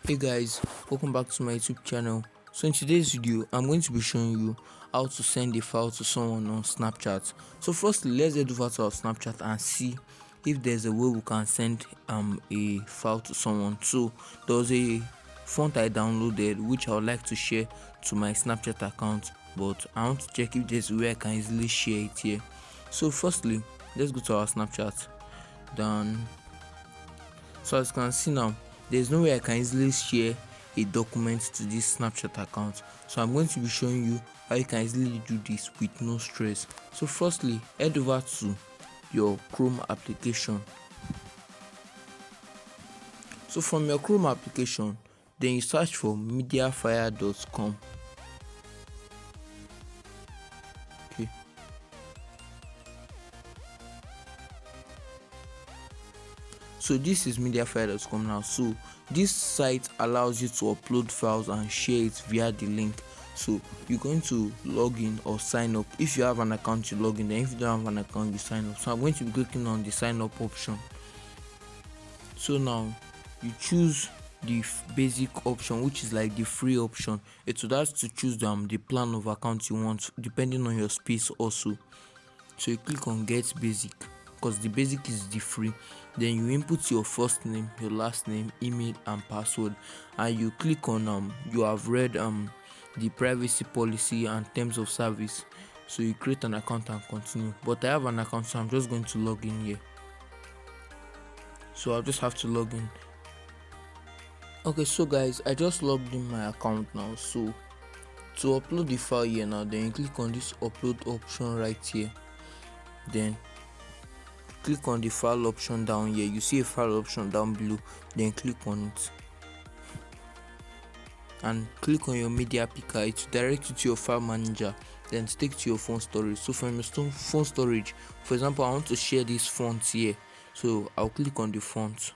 Hey guys, welcome back to my YouTube channel. So in today's video, I'm going to be showing you how to send a file to someone on Snapchat. So firstly, let's head over to our Snapchat and see if there's a way we can send a file to someone. So there was a font I downloaded which I would like to share to my Snapchat account, but I want to check if there's a way I can easily share it here. So firstly, let's go to our Snapchat. Then so as you can see now, there's no way I can easily share a document to this Snapchat account. So I'm going to be showing you how you can easily do this with no stress. So firstly, head over to your Chrome application. So from your Chrome application, then you search for MediaFire.com. Okay. So this is MediaFire.com now. So this site allows you to upload files and share it via the link. So you're going to log in or sign up. If you have an account, you log in. Then if you don't have an account, you sign up. So I'm going to be clicking on the sign up option. So now you choose the basic option, which is like the free option. It would ask to choose the plan of account you want depending on your space also. So you click on get basic because the basic is the free. Then you input your first name, your last name, email and password, and you click on you have read the privacy policy and terms of service. So you create an account and continue. But I have an account, so I'm just going to log in here. So I'll just have to log in. Okay, so guys, I just logged in my account now. So to upload the file here now, then you click on this upload option right here. Then click on the file option down here. You see a file option down below, then click on it and click on your media picker. It will direct you to your file manager, then stick to your phone storage. So from your phone storage, for example, I want to share this font here, so I'll click on the font,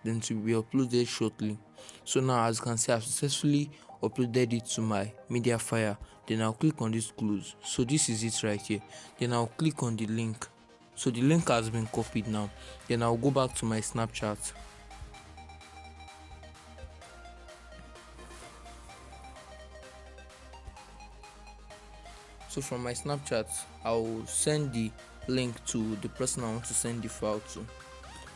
then to be uploaded shortly. So now as you can see, I've successfully uploaded it to my MediaFire. Then I'll click on this close. So this is it right here. Then I'll click on the link. So the link has been copied now. Then I'll go back to my Snapchat. So from my Snapchat, I'll send the link to the person I want to send the file to.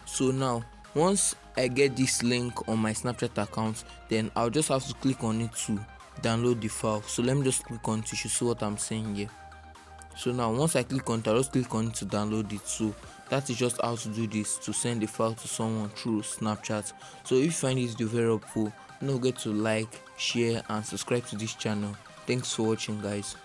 So now once I get this link on my Snapchat account, then I'll just have to click on it to download the file. So let me just click on it to see what I'm saying here. So now once I click on it, I'll just click on it to download it. So that is just how to do this, to send the file to someone through Snapchat. So if you find this video very helpful, don't forget to like, share and subscribe to this channel. Thanks for watching guys.